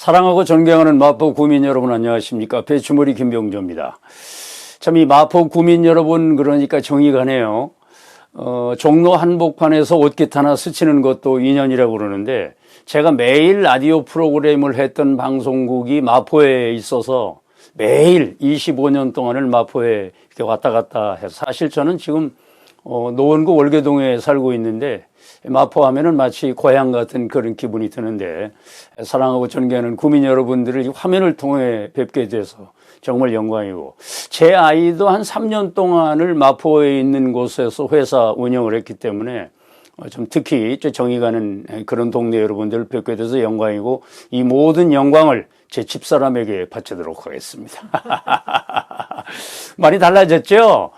사랑하고 존경하는 마포 구민 여러분 안녕하십니까. 배추머리 김병조입니다. 참 이 마포 구민 여러분 그러니까 정이 가네요. 종로 한복판에서 옷깃 하나 스치는 것도 인연이라고 그러는데 제가 매일 라디오 프로그램을 했던 방송국이 마포에 있어서 매일 25년 동안을 마포에 이렇게 왔다 갔다 해서 사실 저는 지금 노원구 월계동에 살고 있는데 마포 하면은 마치 고향 같은 그런 기분이 드는데 사랑하고 존경하는 구민 여러분들을 화면을 통해 뵙게 돼서 정말 영광이고 제 아이도 한 3년 동안을 마포에 있는 곳에서 회사 운영을 했기 때문에 좀 특히 정이 가는 그런 동네 여러분들을 뵙게 돼서 영광이고 이 모든 영광을 제 집사람에게 바치도록 하겠습니다. 많이 달라졌죠?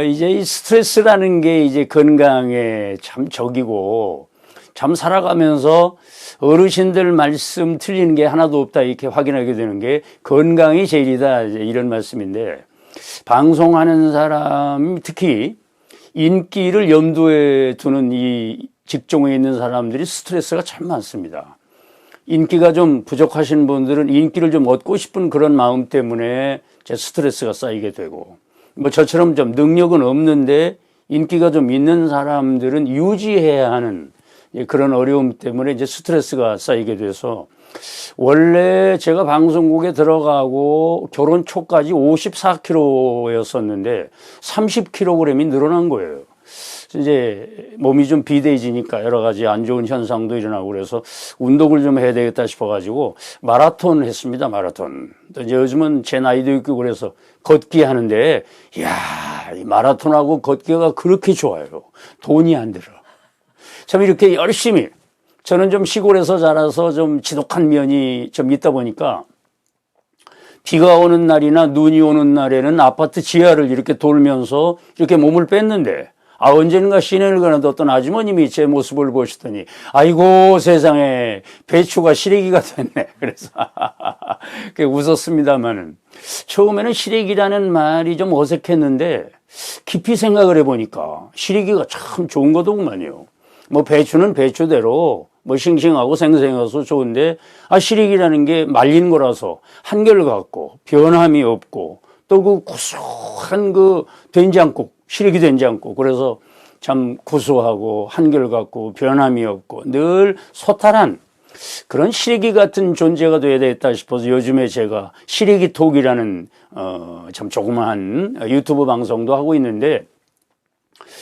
이제 이 스트레스라는 게 이제 건강에 참 적이고 참 살아가면서 어르신들 말씀 틀리는 게 하나도 없다 이렇게 확인하게 되는 게 건강이 제일이다 이런 말씀인데 방송하는 사람 특히 인기를 염두에 두는 이 직종에 있는 사람들이 스트레스가 참 많습니다. 인기가 좀 부족하신 분들은 인기를 좀 얻고 싶은 그런 마음 때문에 제 스트레스가 쌓이게 되고 뭐 저처럼 좀 능력은 없는데 인기가 좀 있는 사람들은 유지해야 하는 그런 어려움 때문에 이제 스트레스가 쌓이게 돼서 원래 제가 방송국에 들어가고 결혼 초까지 54kg였었는데 30kg이 늘어난 거예요. 이제 몸이 좀 비대해지니까 여러 가지 안 좋은 현상도 일어나고 그래서 운동을 좀 해야 되겠다 싶어가지고 마라톤 했습니다. 마라톤. 또 이제 요즘은 제 나이도 있고 그래서 걷기 하는데 이야, 이 마라톤하고 걷기가 그렇게 좋아요. 돈이 안 들어. 참 이렇게 열심히 저는 좀 시골에서 자라서 좀 지독한 면이 좀 있다 보니까 비가 오는 날이나 눈이 오는 날에는 아파트 지하를 이렇게 돌면서 이렇게 몸을 뺐는데 언젠가 시내를 가는데 어떤 아주머님이 제 모습을 보시더니 아이고 세상에 배추가 시래기가 됐네. 그래서 웃었습니다만은 처음에는 시래기라는 말이 좀 어색했는데 깊이 생각을 해보니까 시래기가 참 좋은 거더구만요. 뭐 배추는 배추대로 뭐 싱싱하고 생생해서 좋은데 시래기라는 게 말린 거라서 한결같고 변함이 없고 또 그 구수한 그 된장국 시래기 된장국 그래서 참 구수하고 한결같고 변함이 없고 늘 소탈한 그런 시래기 같은 존재가 돼야 되겠다 싶어서 요즘에 제가 시래기톡이라는 참 조그마한 유튜브 방송도 하고 있는데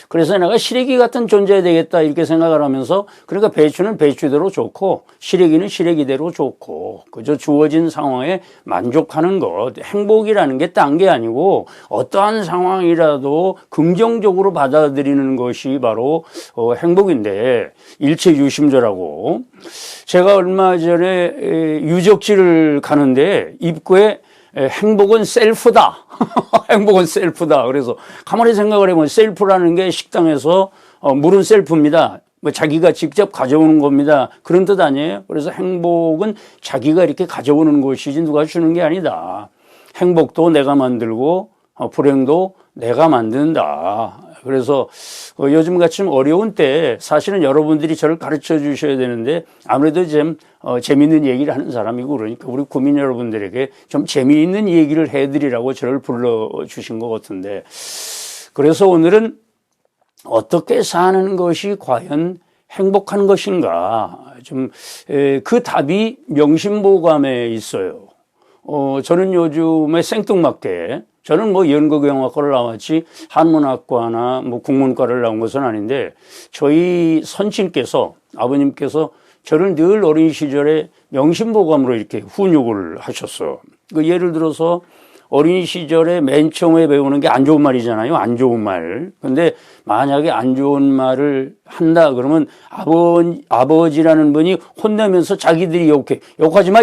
그래서 내가 시래기 같은 존재가 되겠다 이렇게 생각을 하면서 그러니까 배추는 배추대로 좋고 시래기는 시래기대로 좋고 그저 주어진 상황에 만족하는 것 행복이라는 게 딴 게 아니고 어떠한 상황이라도 긍정적으로 받아들이는 것이 바로 행복인데 일체유심조라고 제가 얼마 전에 유적지를 가는데 입구에 행복은 셀프다. 행복은 셀프다. 그래서 가만히 생각을 해보면 셀프라는 게 식당에서 물은 셀프입니다. 뭐 자기가 직접 가져오는 겁니다. 그런 뜻 아니에요? 그래서 행복은 자기가 이렇게 가져오는 것이지 누가 주는 게 아니다. 행복도 내가 만들고 불행도 내가 만든다. 그래서 요즘같이 어려운 때 사실은 여러분들이 저를 가르쳐 주셔야 되는데 아무래도 좀 재미있는 얘기를 하는 사람이고 그러니까 우리 구민 여러분들에게 좀 재미있는 얘기를 해드리라고 저를 불러주신 것 같은데 그래서 오늘은 어떻게 사는 것이 과연 행복한 것인가 좀 그 답이 명심보감에 있어요. 저는 요즘에 생뚱맞게 저는 뭐 연극영화과를 나왔지 한문학과나 뭐 국문과를 나온 것은 아닌데 저희 선친께서 아버님께서 저를 늘 어린 시절에 명심보감으로 이렇게 훈육을 하셨어요. 그 예를 들어서 어린 시절에 맨 처음에 배우는 게 안 좋은 말이잖아요. 안 좋은 말. 근데 만약에 안 좋은 말을 한다 그러면 아버지라는 분이 혼내면서 자기들이 욕하지 마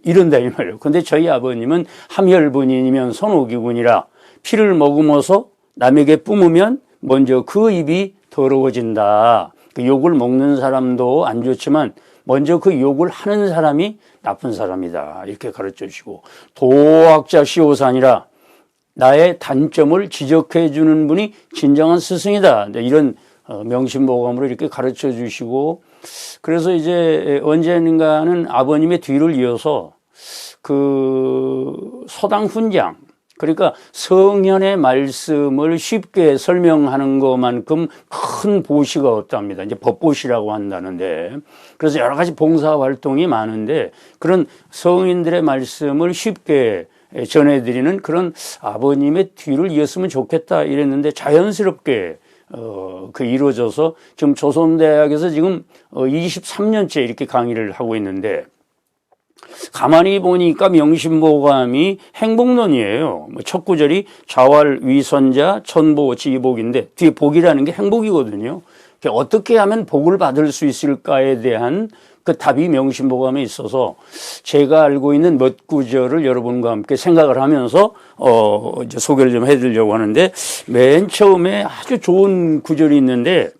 이런다 이 말이에요. 근데 저희 아버님은 함혈분이면 선호기군이라 피를 머금어서 남에게 뿜으면 먼저 그 입이 더러워진다. 그 욕을 먹는 사람도 안 좋지만 먼저 그 욕을 하는 사람이 나쁜 사람이다. 이렇게 가르쳐 주시고 도학자 시호산이라 나의 단점을 지적해 주는 분이 진정한 스승이다. 이런 명심보감으로 이렇게 가르쳐 주시고, 그래서 이제 언젠가는 아버님의 뒤를 이어서 그 서당 훈장, 그러니까 성현의 말씀을 쉽게 설명하는 것만큼 큰 보시가 없답니다. 이제 법보시라고 한다는데, 그래서 여러 가지 봉사 활동이 많은데 그런 성인들의 말씀을 쉽게 전해드리는 그런 아버님의 뒤를 이었으면 좋겠다 이랬는데 자연스럽게 이루어져서 지금 조선대학에서 지금 23년째 이렇게 강의를 하고 있는데, 가만히 보니까 명심보감이 행복론이에요. 첫 구절이 자활위선자 천보지복인데 뒤에 복이라는 게 행복이거든요. 어떻게 하면 복을 받을 수 있을까에 대한 그 답이 명심보감에 있어서 제가 알고 있는 몇 구절을 여러분과 함께 생각을 하면서 이제 소개를 좀 해드리려고 하는데, 맨 처음에 아주 좋은 구절이 있는데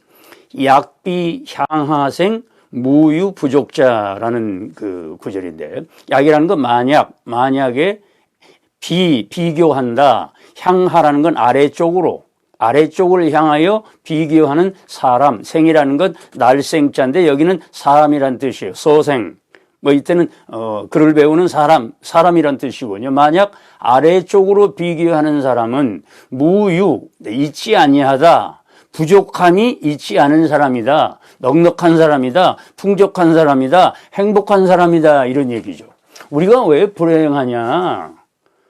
약비 향하생 무유 부족자라는 그 구절인데, 약이라는 건 만약에 비교한다. 향하라는 건 아래쪽을 향하여 비교하는 사람, 생이라는 건 날생자인데 여기는 사람이란 뜻이에요. 서생. 이때는 글을 배우는 사람이란 뜻이군요. 만약 아래쪽으로 비교하는 사람은 무유, 있지 아니하다. 부족함이 있지 않은 사람이다. 넉넉한 사람이다. 풍족한 사람이다. 행복한 사람이다. 이런 얘기죠. 우리가 왜 불행하냐?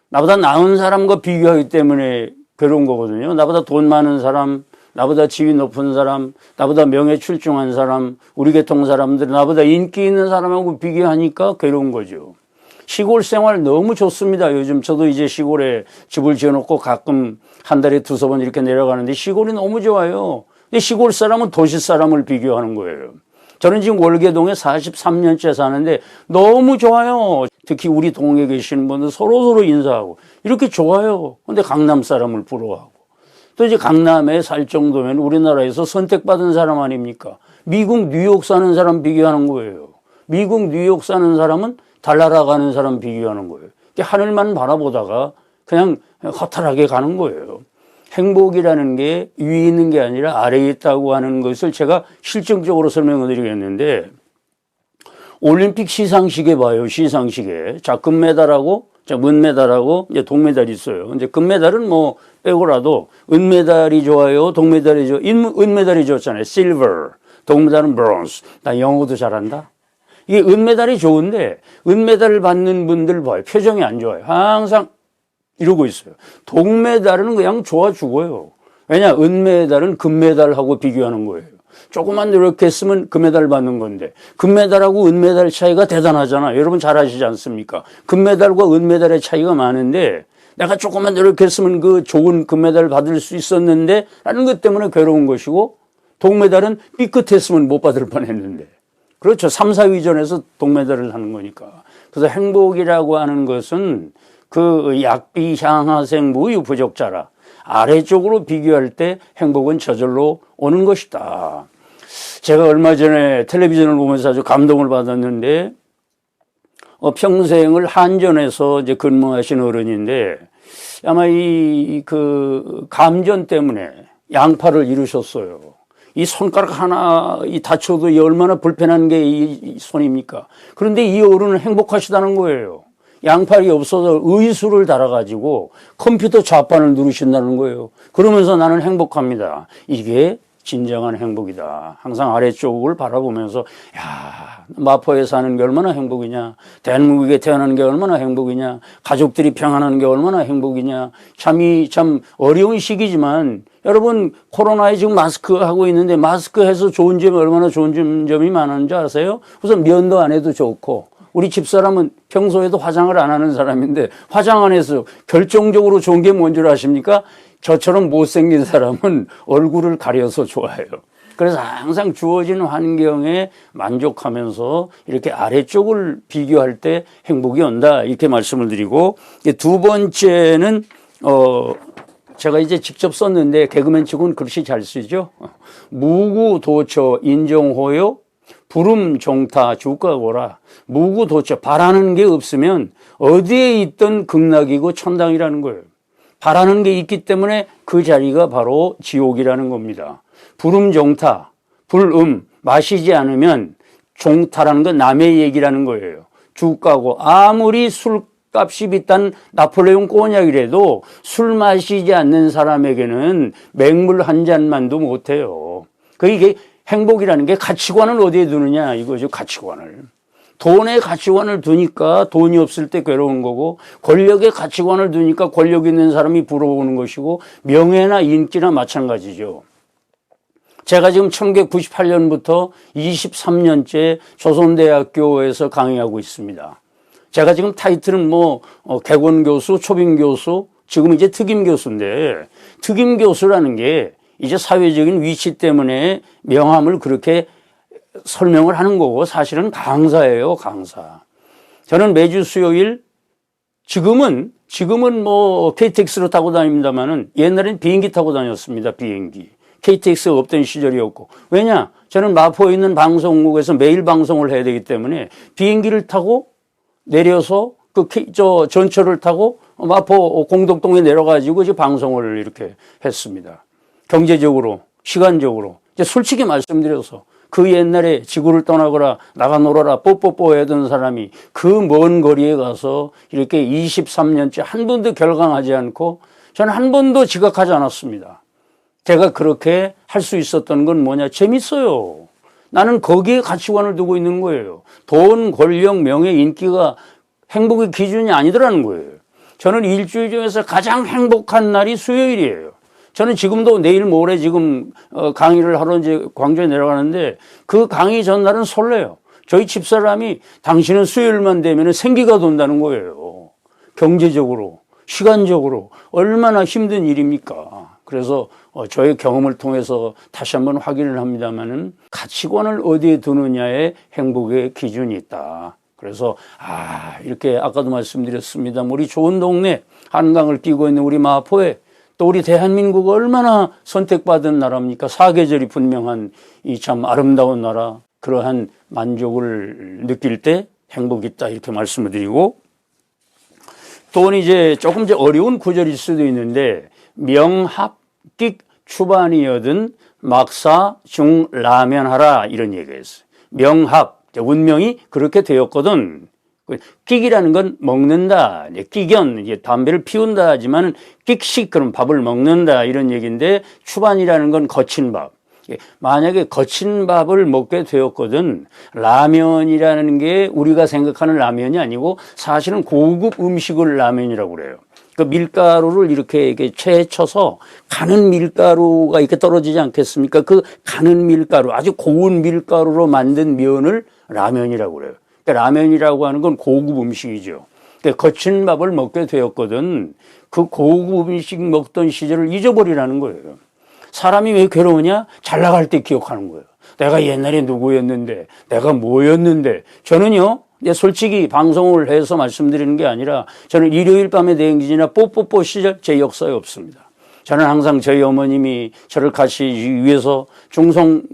나보다 나은 사람과 비교하기 때문에 괴로운 거거든요. 나보다 돈 많은 사람, 나보다 지위 높은 사람, 나보다 명예 출중한 사람, 우리 계통 사람들, 나보다 인기 있는 사람하고 비교하니까 괴로운 거죠. 시골 생활 너무 좋습니다. 요즘 저도 이제 시골에 집을 지어놓고 가끔 한 달에 두세 번 이렇게 내려가는데 시골이 너무 좋아요. 근데 시골 사람은 도시 사람을 비교하는 거예요. 저는 지금 월계동에 43년째 사는데 너무 좋아요. 특히 우리 동에 계시는 분들 서로서로 인사하고 이렇게 좋아요. 근데 강남 사람을 부러워하고, 또 이제 강남에 살 정도면 우리나라에서 선택받은 사람 아닙니까? 미국 뉴욕 사는 사람 비교하는 거예요. 미국 뉴욕 사는 사람은 달나라 가는 사람 비교하는 거예요. 하늘만 바라보다가 그냥 허탈하게 가는 거예요. 행복이라는 게 위에 있는 게 아니라 아래에 있다고 하는 것을 제가 실증적으로 설명을 드리겠는데, 올림픽 시상식에 봐요. 시상식에. 자, 금메달하고, 자, 은메달하고, 이제 동메달이 있어요. 이제 금메달은 뭐 빼고라도 은메달이 좋아요. 동메달이 좋아요. 은메달이 좋잖아요. silver. 동메달은 bronze. 나 영어도 잘한다. 이게 은메달이 좋은데, 은메달을 받는 분들 봐요. 표정이 안 좋아요. 항상 이러고 있어요. 동메달은 그냥 좋아 죽어요. 왜냐? 은메달은 금메달하고 비교하는 거예요. 조금만 노력했으면 금메달 받는 건데, 금메달하고 은메달 차이가 대단하잖아. 여러분 잘 아시지 않습니까? 금메달과 은메달의 차이가 많은데 내가 조금만 노력했으면 그 좋은 금메달 받을 수 있었는데 라는 것 때문에 괴로운 것이고, 동메달은 삐끗했으면 못 받을 뻔했는데. 그렇죠. 3, 4위전에서 동메달을 하는 거니까. 그래서 행복이라고 하는 것은 그 약비 향하생 무유 부족자라. 아래쪽으로 비교할 때 행복은 저절로 오는 것이다. 제가 얼마 전에 텔레비전을 보면서 아주 감동을 받았는데, 평생을 한전에서 이제 근무하신 어른인데, 아마 그 감전 때문에 양팔을 잃으셨어요. 이 손가락 하나 다쳐도 이 얼마나 불편한 게 이 손입니까? 그런데 이 어른은 행복하시다는 거예요. 양팔이 없어서 의수를 달아가지고 컴퓨터 좌판을 누르신다는 거예요. 그러면서 나는 행복합니다. 이게 진정한 행복이다. 항상 아래쪽을 바라보면서, 야, 마포에 사는 게 얼마나 행복이냐, 대한민국에 태어나는 게 얼마나 행복이냐, 가족들이 평안한 게 얼마나 행복이냐. 참 어려운 시기지만 여러분, 코로나에 지금 마스크 하고 있는데 마스크 해서 좋은 점이 얼마나 좋은 점이 많은지 아세요? 우선 면도 안 해도 좋고, 우리 집사람은 평소에도 화장을 안 하는 사람인데 화장 안 해서 결정적으로 좋은 게 뭔 줄 아십니까? 저처럼 못생긴 사람은 얼굴을 가려서 좋아해요. 그래서 항상 주어진 환경에 만족하면서 이렇게 아래쪽을 비교할 때 행복이 온다, 이렇게 말씀을 드리고, 두 번째는 제가 이제 직접 썼는데 개그맨 치고는 글씨 잘 쓰죠. 무구도처 인정호요 부름 종타 주가고라. 무구도처, 바라는 게 없으면 어디에 있든 극락이고 천당이라는 거예요. 바라는 게 있기 때문에 그 자리가 바로 지옥이라는 겁니다. 불음 종타, 불음, 마시지 않으면 종타라는 건 남의 얘기라는 거예요. 주가고 아무리 술값이 비싼 나폴레옹 꼬냑이라도 술 마시지 않는 사람에게는 맹물 한 잔만도 못해요. 이게 행복이라는 게 가치관을 어디에 두느냐 이거죠. 가치관을. 돈에 가치관을 두니까 돈이 없을 때 괴로운 거고, 권력에 가치관을 두니까 권력 있는 사람이 부러워하는 것이고, 명예나 인기나 마찬가지죠. 제가 지금 1998년부터 23년째 조선대학교에서 강의하고 있습니다. 제가 지금 타이틀은 객원교수, 초빙교수, 지금 이제 특임교수인데, 특임교수라는 게 이제 사회적인 위치 때문에 명함을 그렇게 설명을 하는 거고, 사실은 강사예요, 강사. 저는 매주 수요일, 지금은 KTX로 타고 다닙니다만은 옛날엔 비행기 타고 다녔습니다, 비행기. KTX가 없던 시절이었고. 왜냐? 저는 마포에 있는 방송국에서 매일 방송을 해야 되기 때문에 비행기를 타고 내려서 전철을 타고 마포 공덕동에 내려가지고 이제 방송을 이렇게 했습니다. 경제적으로, 시간적으로. 이제 솔직히 말씀드려서 그 옛날에 지구를 떠나거나 나가 놀아라 뽀뽀뽀 하던 사람이 그 먼 거리에 가서 이렇게 23년째 한 번도 결강하지 않고 저는 한 번도 지각하지 않았습니다. 제가 그렇게 할 수 있었던 건 뭐냐? 재밌어요. 나는 거기에 가치관을 두고 있는 거예요. 돈, 권력, 명예, 인기가 행복의 기준이 아니더라는 거예요. 저는 일주일 중에서 가장 행복한 날이 수요일이에요. 저는 지금도 내일 모레 지금 강의를 하러 이제 광주에 내려가는데 그 강의 전날은 설레요. 저희 집사람이 당신은 수요일만 되면 생기가 돈다는 거예요. 경제적으로, 시간적으로 얼마나 힘든 일입니까? 그래서 저의 경험을 통해서 다시 한번 확인을 합니다만은 가치관을 어디에 두느냐에 행복의 기준이 있다. 그래서 이렇게 아까도 말씀드렸습니다. 우리 좋은 동네 한강을 끼고 있는 우리 마포에 또 우리 대한민국 얼마나 선택받은 나라입니까? 사계절이 분명한 이 참 아름다운 나라, 그러한 만족을 느낄 때 행복이 있다 이렇게 말씀을 드리고, 또 이제 조금 이제 어려운 구절일 수도 있는데 명합깃 추반이여든 막사 중 라면하라 이런 얘기가 있어요. 명합, 운명이 그렇게 되었거든. 끽이라는 건 먹는다, 끼견, 이제 담배를 피운다 하지만 끽식 그런 밥을 먹는다 이런 얘기인데, 추반이라는 건 거친 밥. 만약에 거친 밥을 먹게 되었거든, 라면이라는 게 우리가 생각하는 라면이 아니고 사실은 고급 음식을 라면이라고 그래요. 그 밀가루를 이렇게 채쳐서 가는 밀가루가 이렇게 떨어지지 않겠습니까? 그 가는 밀가루, 아주 고운 밀가루로 만든 면을 라면이라고 그래요. 그러니까 라면이라고 하는 건 고급 음식이죠. 그러니까 거친 밥을 먹게 되었거든, 그 고급 음식 먹던 시절을 잊어버리라는 거예요. 사람이 왜 괴로우냐? 잘 나갈 때 기억하는 거예요. 내가 옛날에 누구였는데, 내가 뭐였는데. 저는요, 솔직히 방송을 해서 말씀드리는 게 아니라 저는 일요일 밤의 대행진이나 뽀뽀뽀 시절 제 역사에 없습니다. 저는 항상 저희 어머님이 저를 가시기 위해서 중동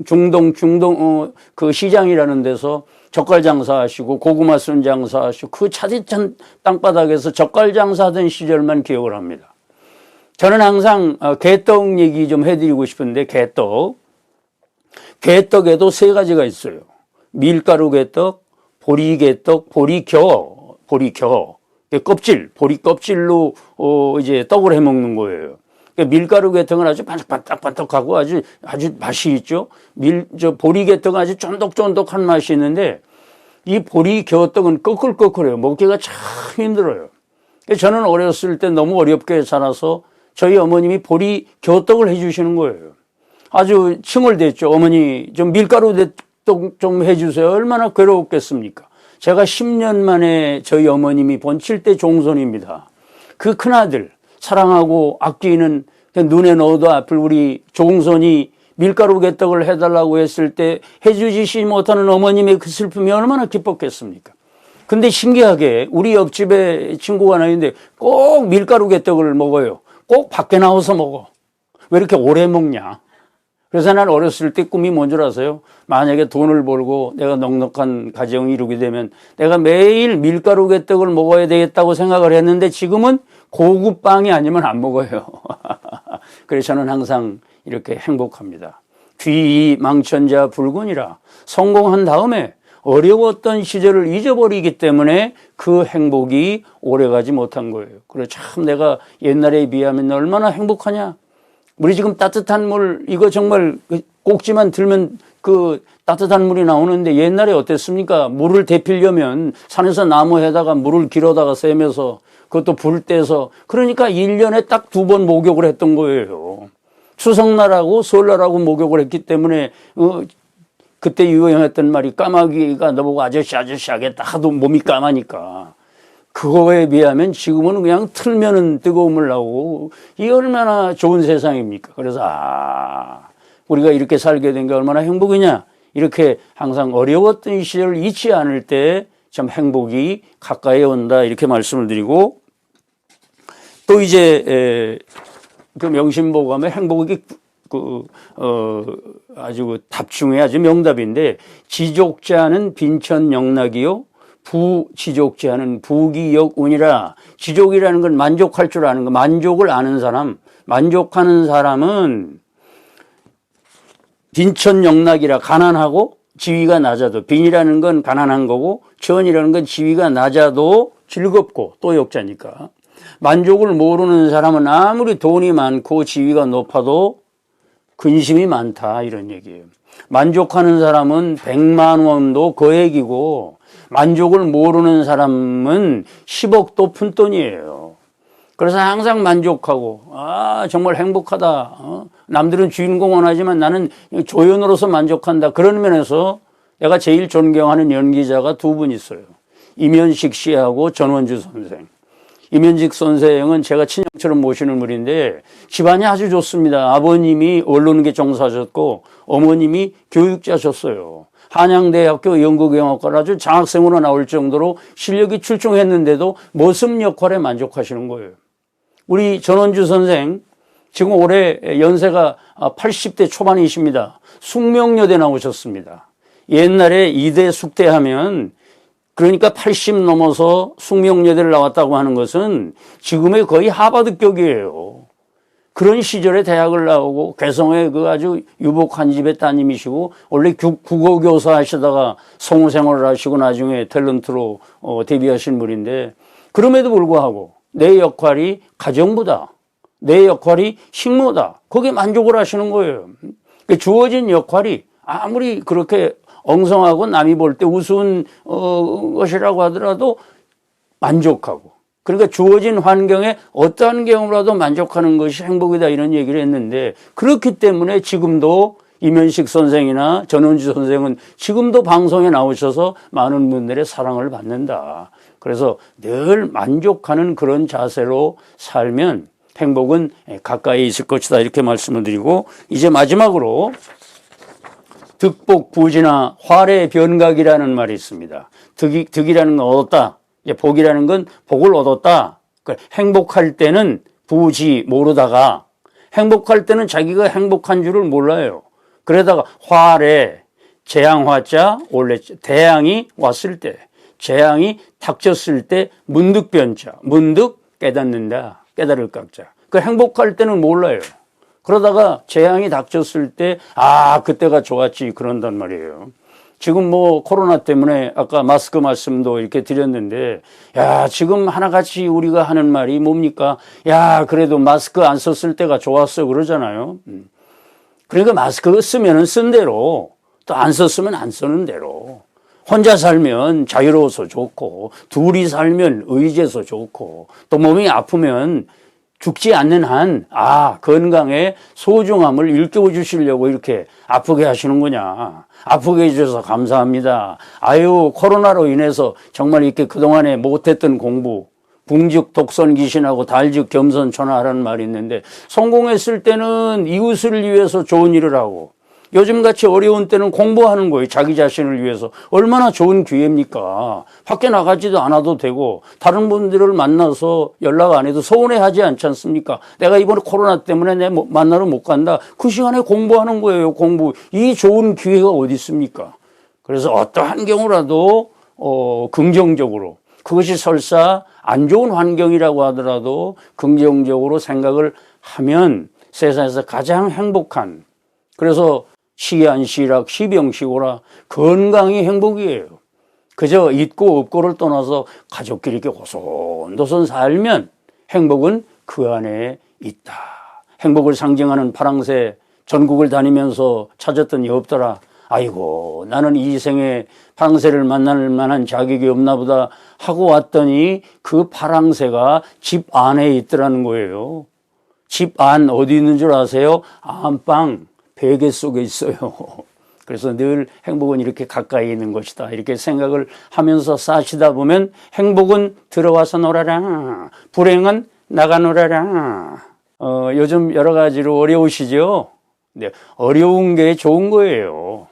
그 시장이라는 데서 젓갈 장사하시고 고구마 순 장사하시고 그 차디찬 땅바닥에서 젓갈 장사하던 시절만 기억을 합니다. 저는 항상 개떡 얘기 좀 해드리고 싶은데, 개떡에도 세 가지가 있어요. 밀가루 개떡, 보리 개떡, 보리겨, 껍질, 보리 껍질로 이제 떡을 해 먹는 거예요. 그러니까 밀가루 개떡은 아주 반짝반짝하고 아주 맛이 있죠. 보리 개떡은 아주 쫀득쫀득한 맛이 있는데, 이 보리 겨떡은 꺼끌꺼끌해요. 먹기가 참 힘들어요. 저는 어렸을 때 너무 어렵게 자라서 저희 어머님이 보리 겨떡을 해주시는 거예요. 아주 칭얼댔죠. 어머니 좀 밀가루 개떡 좀 해주세요. 얼마나 괴로웠겠습니까? 제가 10년 만에 저희 어머님이 본 7대 종손입니다. 그 큰아들, 사랑하고 아끼는 눈에 넣어도 아플 우리 종손이 밀가루 개떡을 해달라고 했을 때 해주지 못하는 어머님의 그 슬픔이 얼마나 기뻤겠습니까? 근데 신기하게 우리 옆집에 친구가 하나 있는데 꼭 밀가루 개떡을 먹어요. 꼭 밖에 나와서 먹어. 왜 이렇게 오래 먹냐? 그래서 난 어렸을 때 꿈이 뭔 줄 아세요? 만약에 돈을 벌고 내가 넉넉한 가정을 이루게 되면 내가 매일 밀가루 개떡을 먹어야 되겠다고 생각을 했는데, 지금은 고급 빵이 아니면 안 먹어요. 그래서 저는 항상 이렇게 행복합니다. 뒤망천자 불군이라. 성공한 다음에 어려웠던 시절을 잊어버리기 때문에 그 행복이 오래가지 못한 거예요. 그래 참 내가 옛날에 비하면 얼마나 행복하냐. 우리 지금 따뜻한 물 이거 정말 꼭지만 들면 그 따뜻한 물이 나오는데 옛날에 어땠습니까? 물을 데피려면 산에서 나무에다가 물을 길어다가 세면서 그것도 불 떼서 그러니까 1년에 딱 2번 목욕을 했던 거예요. 추석날하고 설날하고 목욕을 했기 때문에 그때 유행했던 말이 까마귀가 너보고 아저씨 하겠다 하도 몸이 까마니까 그거에 비하면 지금은 그냥 틀면은 뜨거운 물 나오고 이 얼마나 좋은 세상입니까? 그래서 우리가 이렇게 살게 된 게 얼마나 행복이냐 이렇게 항상 어려웠던 시절을 잊지 않을 때 참 행복이 가까이 온다 이렇게 말씀을 드리고 또 이제 그 명심보감에 행복이 아주 답 중에 아주 명답인데 지족자는 빈천영락이요 부지족자는 부귀역운이라. 지족이라는 건 만족할 줄 아는 거, 만족을 아는 사람, 만족하는 사람은 빈천영락이라. 가난하고 지위가 낮아도, 빈이라는 건 가난한 거고 천이라는 건 지위가 낮아도 즐겁고 또 역자니까. 만족을 모르는 사람은 아무리 돈이 많고 지위가 높아도 근심이 많다 이런 얘기예요. 만족하는 사람은 100만 원도 거액이고 만족을 모르는 사람은 10억도 푼돈이에요. 그래서 항상 만족하고 정말 행복하다. 남들은 주인공은 하지만 나는 조연으로서 만족한다. 그런 면에서 내가 제일 존경하는 연기자가 2분 있어요. 이면식 씨하고 전원주 선생. 이면식 선생은 제가 친형처럼 모시는 분인데 집안이 아주 좋습니다. 아버님이 언론계 종사하셨고 어머님이 교육자셨어요. 한양대학교 연극영화과를 아주 장학생으로 나올 정도로 실력이 출중했는데도 모습 역할에 만족하시는 거예요. 우리 전원주 선생 지금 올해 연세가 80대 초반이십니다. 숙명여대 나오셨습니다. 옛날에 이대 숙대하면 그러니까 80 넘어서 숙명여대를 나왔다고 하는 것은 지금의 거의 하버드격이에요. 그런 시절에 대학을 나오고 개성의 그 아주 유복한 집의 따님이시고 원래 국어교사 하시다가 성우생활을 하시고 나중에 탤런트로 데뷔하신 분인데 그럼에도 불구하고 내 역할이 가정부다. 내 역할이 식모다. 거기에 만족을 하시는 거예요. 주어진 역할이 아무리 그렇게 엉성하고 남이 볼 때 우스운 것이라고 하더라도 만족하고 그러니까 주어진 환경에 어떠한 경우라도 만족하는 것이 행복이다 이런 얘기를 했는데 그렇기 때문에 지금도 이면식 선생이나 전원주 선생은 지금도 방송에 나오셔서 많은 분들의 사랑을 받는다. 그래서 늘 만족하는 그런 자세로 살면 행복은 가까이 있을 것이다 이렇게 말씀을 드리고 이제 마지막으로 득복부지나 활의 변각이라는 말이 있습니다. 득이라는 건 얻었다. 복이라는 건 복을 얻었다. 그러니까 행복할 때는 부지 모르다가 행복할 때는 자기가 행복한 줄을 몰라요. 그러다가 활에 재앙화자 원래 대양이 왔을 때 재앙이 닥쳤을 때 문득변자 문득 깨닫는다. 깨달을 깍자. 그 행복할 때는 몰라요. 그러다가 재앙이 닥쳤을 때 그때가 좋았지 그런단 말이에요. 지금 코로나 때문에 아까 마스크 말씀도 이렇게 드렸는데 지금 하나같이 우리가 하는 말이 뭡니까? 그래도 마스크 안 썼을 때가 좋았어 그러잖아요. 그러니까 마스크 쓰면은 쓴 대로 또 안 썼으면 안 쓰는 대로 혼자 살면 자유로워서 좋고 둘이 살면 의지해서 좋고 또 몸이 아프면 죽지 않는 한 건강의 소중함을 일깨워 주시려고 이렇게 아프게 하시는구나. 아프게 해주셔서 감사합니다. 코로나로 인해서 정말 이렇게 그동안에 못했던 공부 붕즉 독선 귀신하고 달즉 겸손천하라는 말이 있는데 성공했을 때는 이웃을 위해서 좋은 일을 하고 요즘같이 어려운 때는 공부하는 거예요. 자기 자신을 위해서. 얼마나 좋은 기회입니까? 밖에 나가지도 않아도 되고 다른 분들을 만나서 연락 안 해도 서운해하지 않지 않습니까? 내가 이번에 코로나 때문에 내 만나러 못 간다. 그 시간에 공부하는 거예요. 공부. 이 좋은 기회가 어디 있습니까? 그래서 어떠한 경우라도 긍정적으로 그것이 설사 안 좋은 환경이라고 하더라도 긍정적으로 생각을 하면 세상에서 가장 행복한 그래서 시한시락 시병시고라 건강이 행복이에요. 그저 있고 없고를 떠나서 가족끼리 이렇게 오손도손 살면 행복은 그 안에 있다. 행복을 상징하는 파랑새 전국을 다니면서 찾았더니 없더라. 아이고 나는 이 생에 파랑새를 만날 만한 자격이 없나 보다 하고 왔더니 그 파랑새가 집 안에 있더라는 거예요. 집 안 어디 있는 줄 아세요? 안방 베개 속에 있어요. 그래서 늘 행복은 이렇게 가까이 있는 것이다 이렇게 생각을 하면서 사시다 보면 행복은 들어와서 놀아라, 불행은 나가 놀아라. 요즘 여러 가지로 어려우시죠? 네, 어려운 게 좋은 거예요.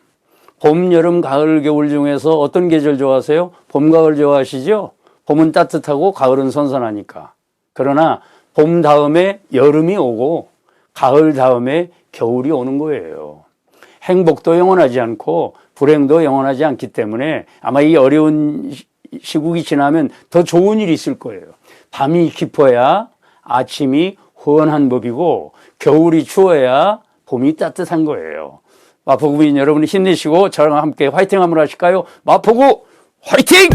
봄, 여름, 가을, 겨울 중에서 어떤 계절 좋아하세요? 봄, 가을 좋아하시죠? 봄은 따뜻하고 가을은 선선하니까. 그러나 봄 다음에 여름이 오고 가을 다음에 겨울이 오는 거예요. 행복도 영원하지 않고 불행도 영원하지 않기 때문에 아마 이 어려운 시국이 지나면 더 좋은 일이 있을 거예요. 밤이 깊어야 아침이 환한 법이고 겨울이 추워야 봄이 따뜻한 거예요. 마포구민 여러분 힘내시고 저랑 함께 화이팅 한번 하실까요? 마포구 화이팅!